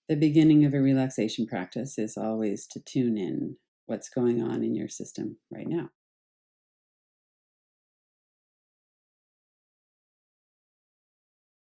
The beginning of a relaxation practice is always to tune in what's going on in your system right now.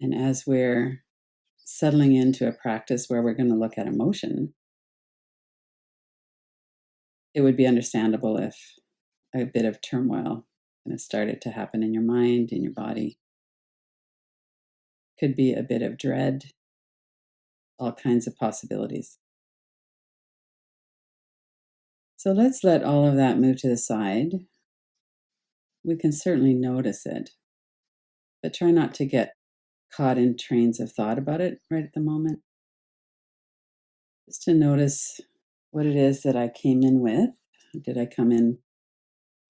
And as we're settling into a practice where we're going to look at emotion, it would be understandable if a bit of turmoil kind of started to happen in your mind, in your body. Could be a bit of dread, all kinds of possibilities. So let's let all of that move to the side. We can certainly notice it, but try not to get caught in trains of thought about it right at the moment. Just to notice what it is that I came in with. Did I come in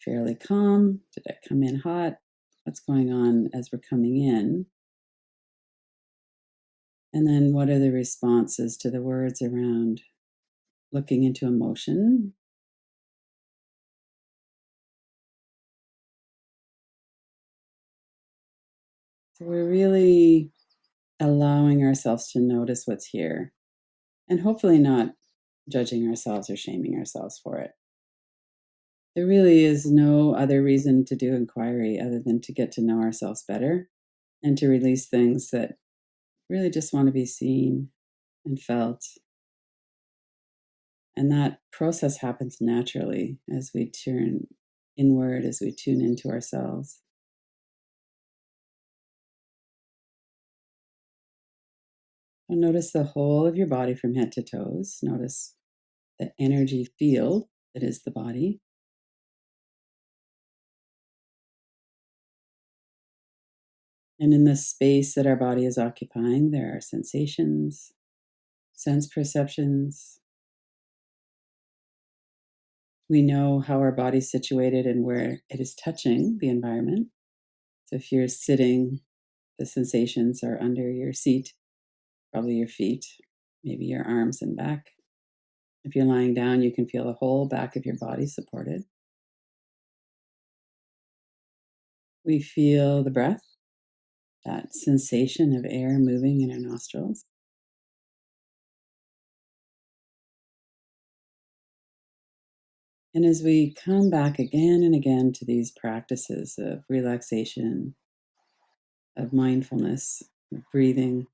fairly calm? Did I come in hot? What's going on as we're coming in? And then what are the responses to the words around looking into emotion? So we're really allowing ourselves to notice what's here and hopefully not judging ourselves or shaming ourselves for it. There really is no other reason to do inquiry other than to get to know ourselves better and to release things that really just want to be seen and felt. And that process happens naturally as we turn inward, as we tune into ourselves. And notice the whole of your body from head to toes. Notice the energy field that is the body. And in the space that our body is occupying, there are sensations, sense perceptions. We know how our body's situated and where it is touching the environment. So if you're sitting, the sensations are under your seat, probably your feet, maybe your arms and back. If you're lying down, you can feel the whole back of your body supported. We feel the breath, that sensation of air moving in our nostrils. And as we come back again and again to these practices of relaxation, of mindfulness, of breathing,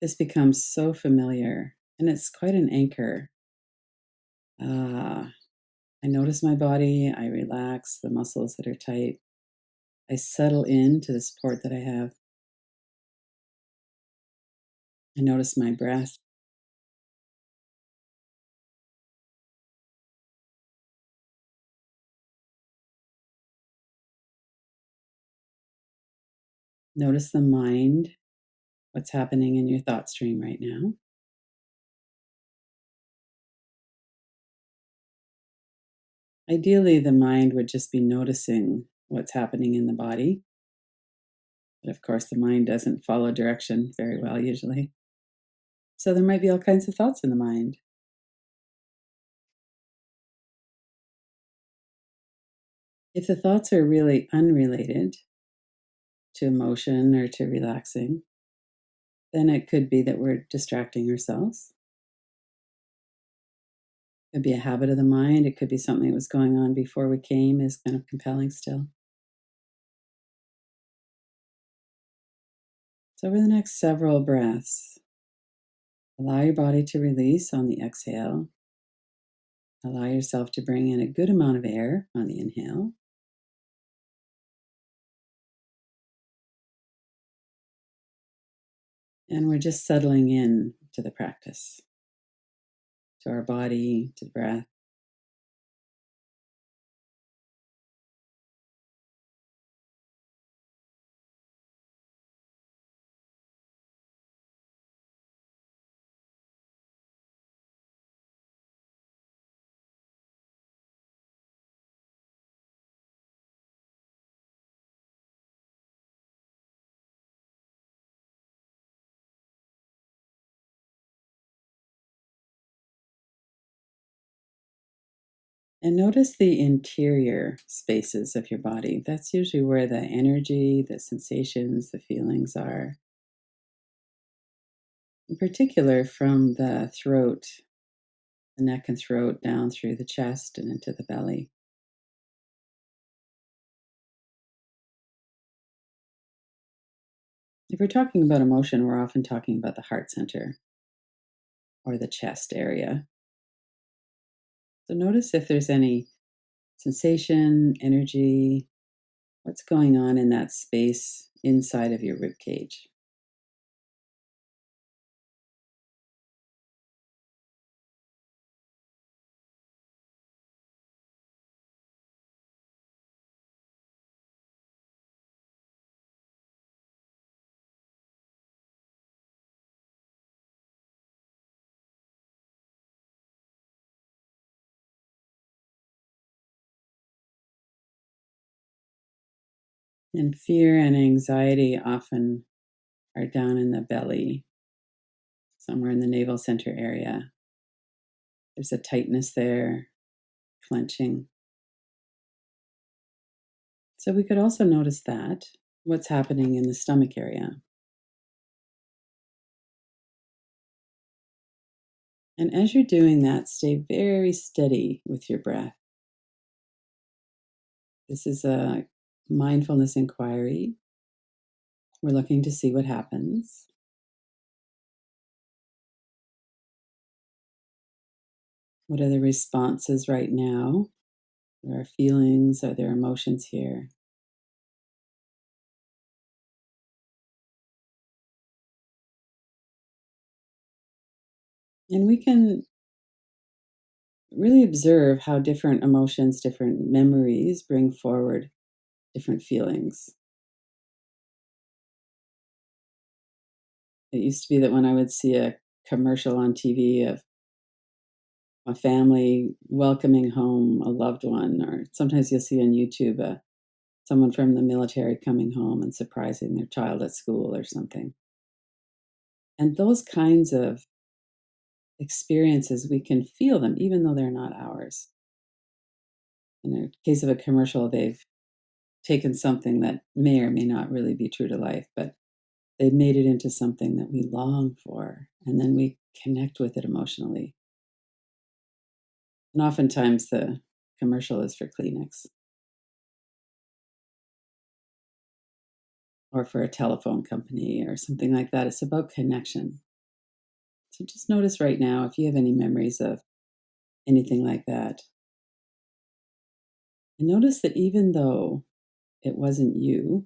this becomes so familiar and it's quite an anchor. Ah, I notice my body, I relax the muscles that are tight, I settle into the support that I have. I notice my breath. Notice the mind, what's happening in your thought stream right now. Ideally, the mind would just be noticing what's happening in the body. But of course, the mind doesn't follow direction very well usually. So there might be all kinds of thoughts in the mind. If the thoughts are really unrelated to emotion or to relaxing, then it could be that we're distracting ourselves. It could be a habit of the mind. It could be something that was going on before we came is kind of compelling still. So over the next several breaths, allow your body to release on the exhale. Allow yourself to bring in a good amount of air on the inhale. And we're just settling in to the practice, to our body, to the breath. And notice the interior spaces of your body. That's usually where the energy, the sensations, the feelings are. in particular from the throat, the neck and throat, down through the chest and into the belly. If we're talking about emotion, we're often talking about the heart center or the chest area. So notice if there's any sensation, energy, what's going on in that space inside of your rib cage. And fear and anxiety often are down in the belly, somewhere in the navel center area. There's a tightness there, clenching. So we could also notice that, what's happening in the stomach area. And as you're doing that, stay very steady with your breath. This is a mindfulness inquiry. We're looking to see what happens. What are the responses right now? There are feelings, are there emotions here? And we can really observe how different emotions, different memories bring forward different feelings. It used to be that when I would see a commercial on TV of a family welcoming home a loved one, or sometimes you'll see on YouTube someone from the military coming home and surprising their child at school or something. And those kinds of experiences, we can feel them even though they're not ours. In the case of a commercial, they've taken something that may or may not really be true to life, but they've made it into something that we long for, and then we connect with it emotionally. And oftentimes the commercial is for Kleenex or for a telephone company or something like that. It's about connection. So just notice right now if you have any memories of anything like that. And notice that even though it wasn't you,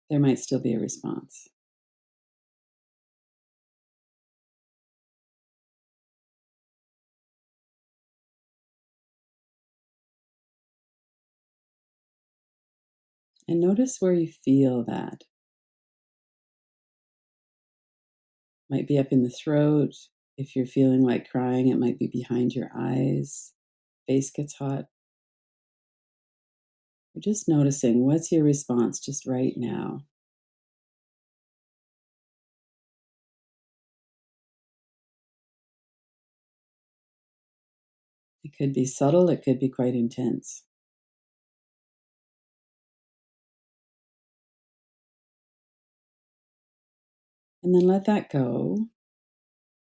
there might still be a response. And notice where you feel that. Might be up in the throat. If you're feeling like crying, it might be behind your eyes. Face gets hot. You're just noticing what's your response just right now. It could be subtle, it could be quite intense. And then let that go.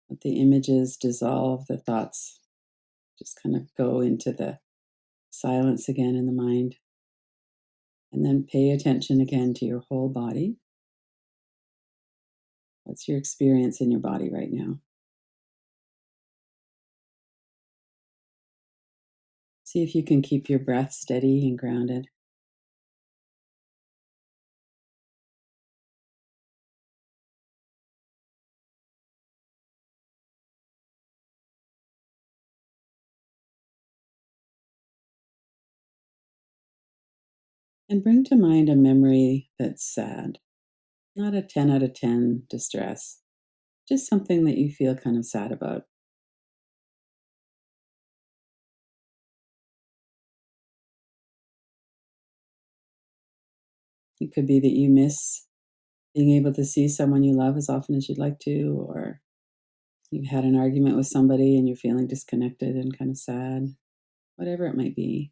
Let the images dissolve, the thoughts just kind of go into the silence again in the mind. And then pay attention again to your whole body. What's your experience in your body right now? See if you can keep your breath steady and grounded. And bring to mind a memory that's sad, not a 10 out of 10 distress, just something that you feel kind of sad about. It could be that you miss being able to see someone you love as often as you'd like to, or you've had an argument with somebody and you're feeling disconnected and kind of sad, whatever it might be.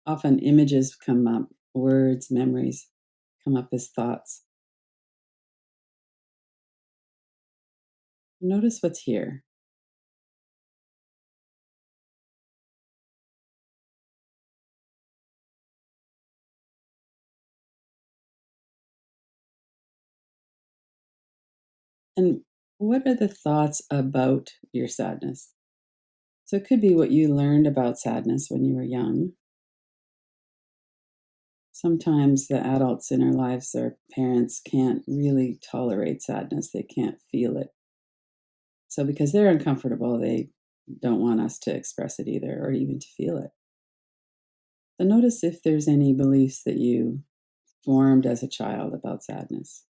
Often images come up, words, memories come up as thoughts. Notice what's here. And what are the thoughts about your sadness? So it could be what you learned about sadness when you were young. Sometimes the adults in our lives, our parents, can't really tolerate sadness. They can't feel it. So because they're uncomfortable, they don't want us to express it either or even to feel it. So notice if there's any beliefs that you formed as a child about sadness.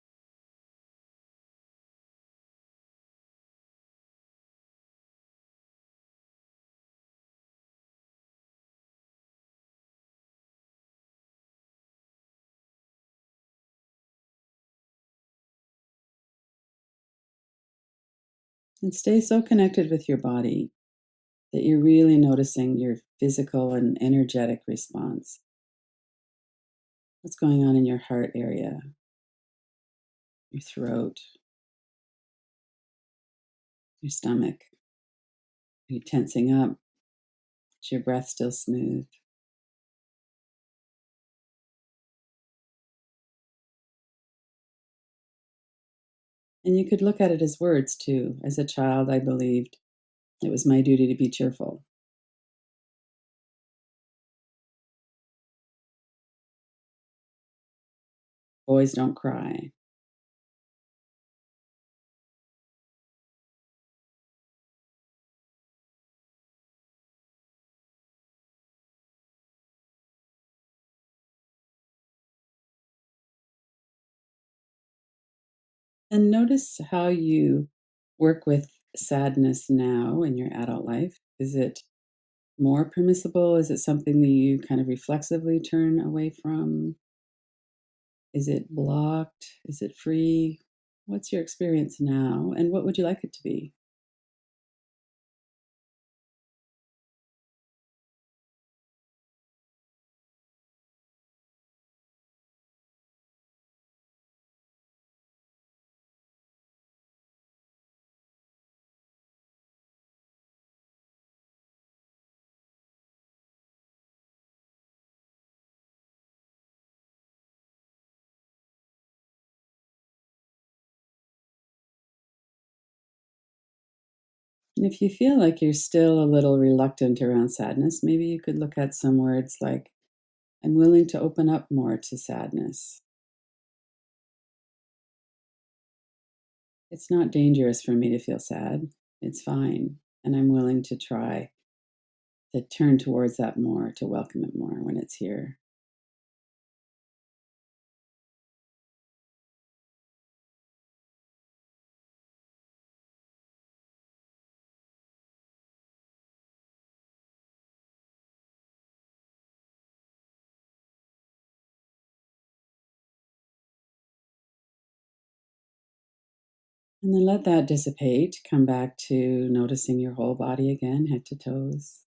And stay so connected with your body that you're really noticing your physical and energetic response. What's going on in your heart area, your throat, your stomach? Are you tensing up? Is your breath still smooth? And you could look at it as words too. As a child, I believed it was my duty to be cheerful. Boys don't cry. And notice how you work with sadness now in your adult life. Is it more permissible? Is it something that you kind of reflexively turn away from? Is it blocked? Is it free? What's your experience now? And what would you like it to be? And if you feel like you're still a little reluctant around sadness, maybe you could look at some words like, I'm willing to open up more to sadness. It's not dangerous for me to feel sad. It's fine. And I'm willing to try to turn towards that more, to welcome it more when it's here. And then let that dissipate. Come back to noticing your whole body again, head to toes.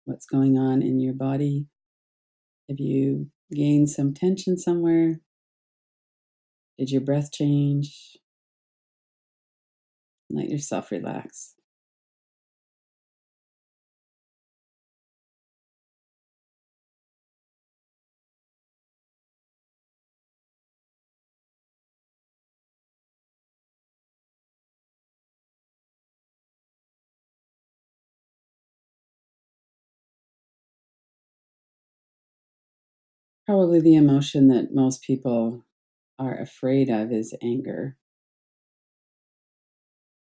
What's going on in your body? Have you gained some tension somewhere? Did your breath change? Let yourself relax. Probably the emotion that most people are afraid of is anger.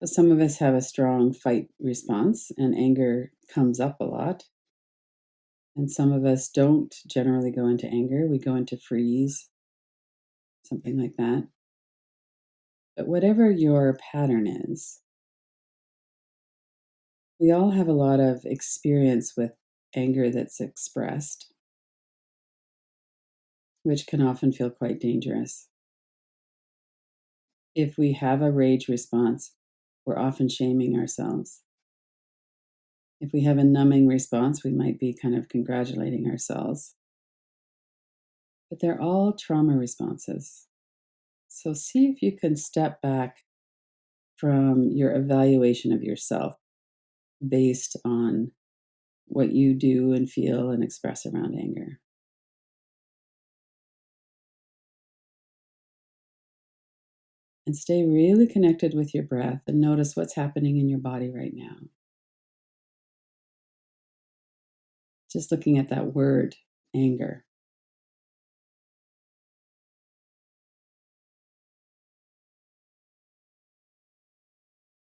So some of us have a strong fight response, and anger comes up a lot. And some of us don't generally go into anger, we go into freeze, something like that. But whatever your pattern is, we all have a lot of experience with anger that's expressed, which can often feel quite dangerous. If we have a rage response, we're often shaming ourselves. If we have a numbing response, we might be kind of congratulating ourselves. But they're all trauma responses. So see if you can step back from your evaluation of yourself based on what you do and feel and express around anger. And stay really connected with your breath and notice what's happening in your body right now. Just looking at that word, anger.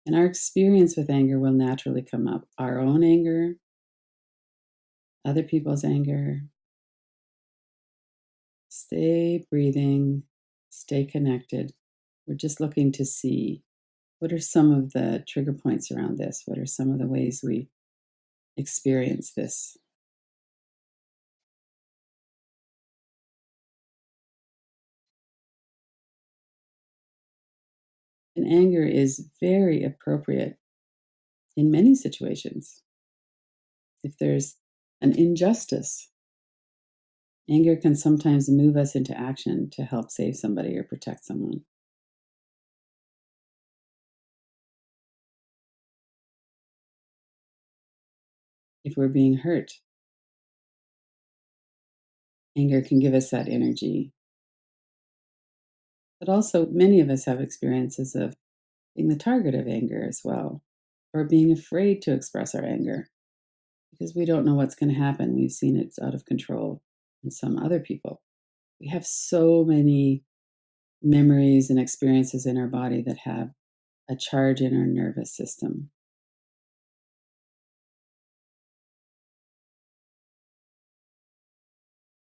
And our experience with anger will naturally come up. Our own anger, other people's anger. Stay breathing, stay connected. We're just looking to see what are some of the trigger points around this? What are some of the ways we experience this? And anger is very appropriate in many situations. If there's an injustice, anger can sometimes move us into action to help save somebody or protect someone. If we're being hurt, anger can give us that energy. But also, many of us have experiences of being the target of anger as well, or being afraid to express our anger because we don't know what's going to happen. We've seen it's out of control in some other people. We have so many memories and experiences in our body that have a charge in our nervous system.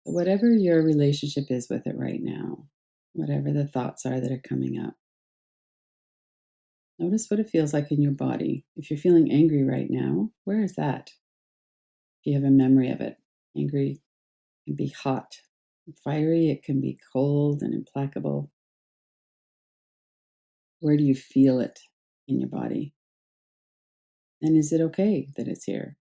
Whatever your relationship is with it right now, whatever the thoughts are that are coming up, notice what it feels like in your body. If you're feeling angry right now, where is that? If you have a memory of it, angry can be hot and fiery, it can be cold and implacable. Where do you feel it in your body? And is it okay that it's here?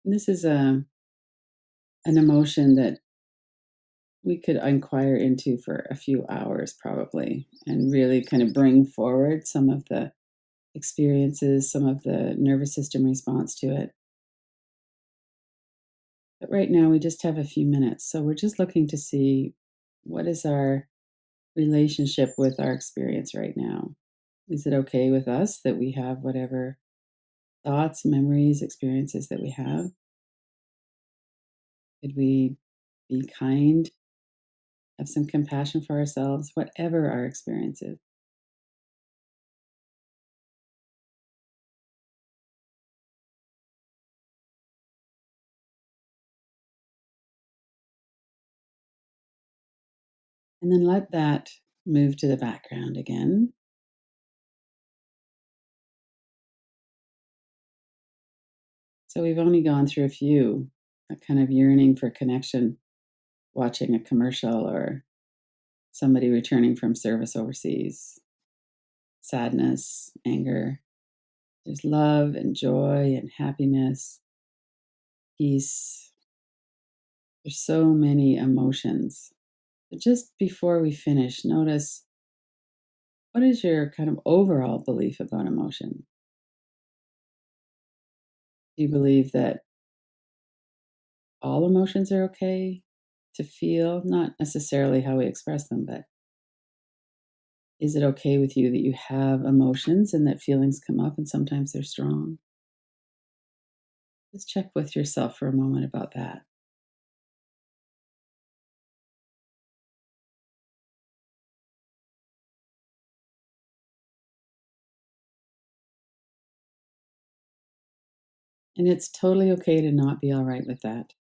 And this is an emotion that we could inquire into for a few hours probably and really kind of bring forward some of the experiences, some of the nervous system response to it. But right now we just have a few minutes. So we're just looking to see what is our relationship with our experience right now. Is it okay with us that we have whatever thoughts, memories, experiences that we have? Could we be kind, have some compassion for ourselves, whatever our experience is? And then let that move to the background again. So we've only gone through a few, a kind of yearning for connection, watching a commercial or somebody returning from service overseas, sadness, anger. There's love and joy and happiness, peace. There's so many emotions. But just before we finish, notice what is your kind of overall belief about emotion? Do you believe that all emotions are okay to feel? Not necessarily how we express them, but is it okay with you that you have emotions and that feelings come up and sometimes they're strong? Just check with yourself for a moment about that. And it's totally okay to not be all right with that.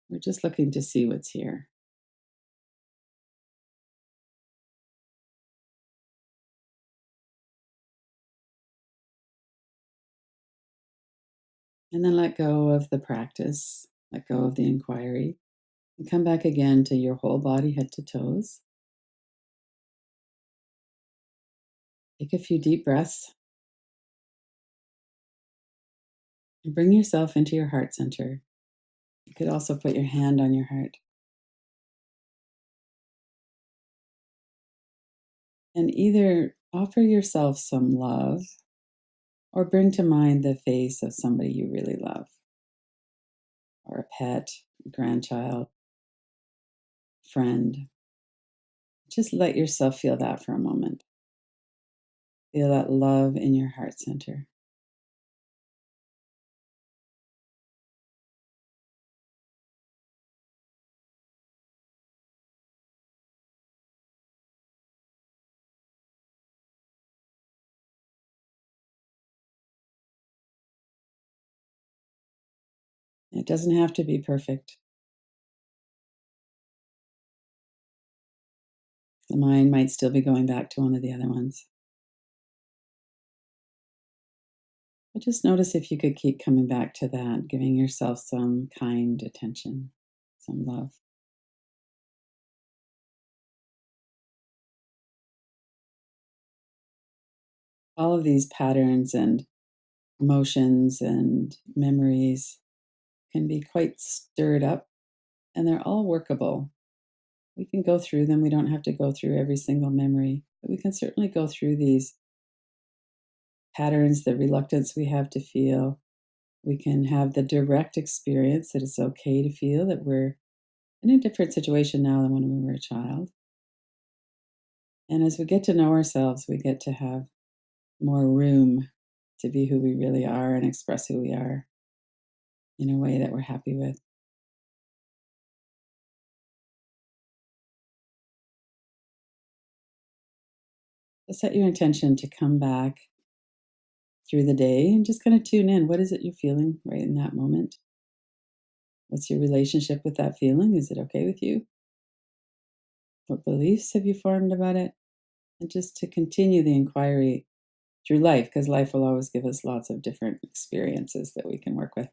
We're just looking to see what's here. And then let go of the practice, let go of the inquiry, and come back again to your whole body, head to toes. Take a few deep breaths and bring yourself into your heart center. You could also put your hand on your heart and either offer yourself some love or bring to mind the face of somebody you really love, or a pet, a grandchild, friend. Just let yourself feel that for a moment. Feel that love in your heart center. It doesn't have to be perfect. The mind might still be going back to one of the other ones. But just notice if you could keep coming back to that, giving yourself some kind attention, some love. All of these patterns and emotions and memories can be quite stirred up, and they're all workable. We can go through them. We don't have to go through every single memory, but we can certainly go through these patterns, the reluctance we have to feel. We can have the direct experience that it's okay to feel that we're in a different situation now than when we were a child. And as we get to know ourselves, we get to have more room to be who we really are and express who we are in a way that we're happy with. So set your intention to come back through the day and just kind of tune in. What is it you're feeling right in that moment? What's your relationship with that feeling? Is it okay with you? What beliefs have you formed about it? And just to continue the inquiry through life, because life will always give us lots of different experiences that we can work with.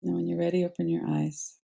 Now, when you're ready, open your eyes.